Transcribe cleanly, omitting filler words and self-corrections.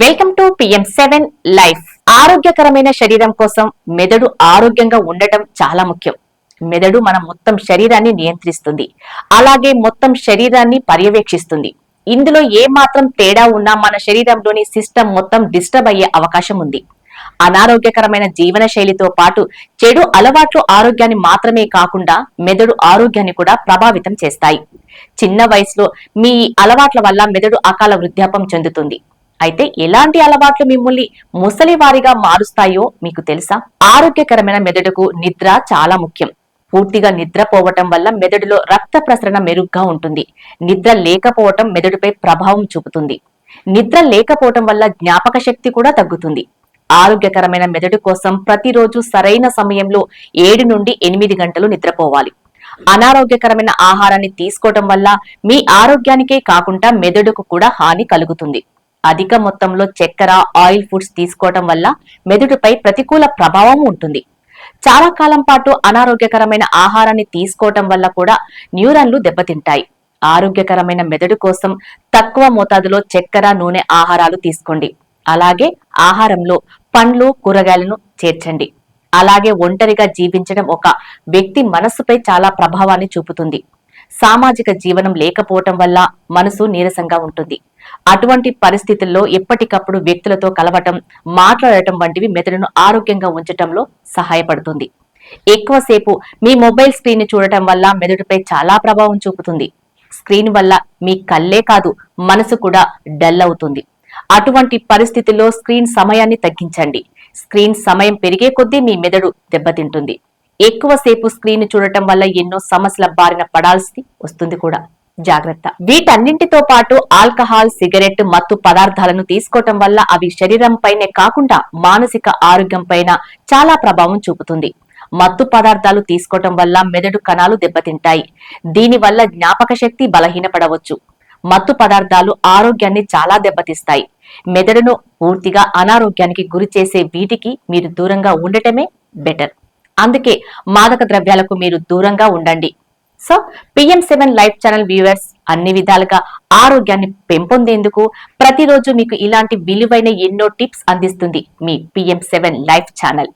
Welcome to PM7 life. ఆరోగ్యకరమైన శరీరం కోసం మెదడు ఆరోగ్యంగా ఉండటం చాలా ముఖ్యం. మెదడు మన మొత్తం శరీరాన్ని నియంత్రిస్తుంది, అలాగే మొత్తం శరీరాన్ని పర్యవేక్షిస్తుంది. ఇందులో ఏ మాత్రం తేడా ఉన్నా మన శరీరంలోని సిస్టమ్ మొత్తం డిస్టర్బ్ అయ్యే అవకాశం ఉంది. అనారోగ్యకరమైన జీవన శైలితో పాటు చెడు అలవాట్లు ఆరోగ్యాన్ని మాత్రమే కాకుండా మెదడు ఆరోగ్యాన్ని కూడా ప్రభావితం చేస్తాయి. చిన్న వయసులో మీ అలవాట్ల వల్ల మెదడు అకాల వృద్ధాప్యం చెందుతుంది. అయితే ఎలాంటి అలవాట్లు మిమ్మల్ని ముసలివారిగా మారుస్తాయో మీకు తెలుసా? ఆరోగ్యకరమైన మెదడుకు నిద్ర చాలా ముఖ్యం. పూర్తిగా నిద్రపోవటం వల్ల మెదడులో రక్త ప్రసరణ మెరుగ్గా ఉంటుంది. నిద్ర లేకపోవటం మెదడుపై ప్రభావం చూపుతుంది. నిద్ర లేకపోవటం వల్ల జ్ఞాపక శక్తి కూడా తగ్గుతుంది. ఆరోగ్యకరమైన మెదడు కోసం ప్రతిరోజు సరైన సమయంలో 7 నుండి 8 గంటలు నిద్రపోవాలి. అనారోగ్యకరమైన ఆహారాన్ని తీసుకోవటం వల్ల మీ ఆరోగ్యానికే కాకుండా మెదడుకు కూడా హాని కలుగుతుంది. అధిక మొత్తంలో చక్కెర, ఆయిల్ ఫుడ్స్ తీసుకోవటం వల్ల మెదడుపై ప్రతికూల ప్రభావం ఉంటుంది. చాలా కాలం పాటు అనారోగ్యకరమైన ఆహారాన్ని తీసుకోవటం వల్ల కూడా న్యూరాన్లు దెబ్బతింటాయి. ఆరోగ్యకరమైన మెదడు కోసం తక్కువ మోతాదులో చక్కెర, నూనె ఆహారాలు తీసుకోండి. అలాగే ఆహారంలో పండ్లు, కూరగాయలను చేర్చండి. అలాగే ఒంటరిగా జీవించడం ఒక వ్యక్తి మనస్సుపై చాలా ప్రభావాన్ని చూపుతుంది. సామాజిక జీవనం లేకపోవటం వల్ల మనసు నీరసంగా ఉంటుంది. అటువంటి పరిస్థితుల్లో ఎప్పటికప్పుడు వ్యక్తులతో కలవటం, మాట్లాడటం వంటివి మెదడును ఆరోగ్యంగా ఉంచటంలో సహాయపడుతుంది. ఎక్కువసేపు మీ మొబైల్ స్క్రీన్ ని చూడటం వల్ల మెదడుపై చాలా ప్రభావం చూపుతుంది. స్క్రీన్ వల్ల మీ కళ్ళే కాదు, మనసు కూడా డల్ అవుతుంది. అటువంటి పరిస్థితుల్లో స్క్రీన్ సమయాన్ని తగ్గించండి. స్క్రీన్ సమయం పెరిగే కొద్దీ మీ మెదడు దెబ్బతింటుంది. ఎక్కువసేపు స్క్రీన్ చూడటం వల్ల ఎన్నో సమస్యల బారిన పడాల్సి వస్తుంది కూడా. జాగ్రత్త. వీటన్నింటితో పాటు ఆల్కహాల్, సిగరెట్, మత్తు పదార్థాలను తీసుకోవటం వల్ల అవి శరీరం పైనే కాకుండా మానసిక ఆరోగ్యం పైన చాలా ప్రభావం చూపుతుంది. మత్తు పదార్థాలు తీసుకోవటం వల్ల మెదడు కణాలు దెబ్బతింటాయి. దీనివల్ల జ్ఞాపక శక్తి బలహీనపడవచ్చు. మత్తు పదార్థాలు ఆరోగ్యాన్ని చాలా దెబ్బతీస్తాయి. మెదడును పూర్తిగా అనారోగ్యానికి గురి చేసే వీటికి మీరు దూరంగా ఉండటమే బెటర్. అందుకే మాదక ద్రవ్యాలకు మీరు దూరంగా ఉండండి. So PM7 life channel viewers అన్ని విధాలుగా ఆరోగ్యాన్ని పెంపొందేందుకు ప్రతిరోజు మీకు ఇలాంటి విలువైన ఎన్నో టిప్స్ అందిస్తుంది మీ PM7 లైఫ్ ఛానల్.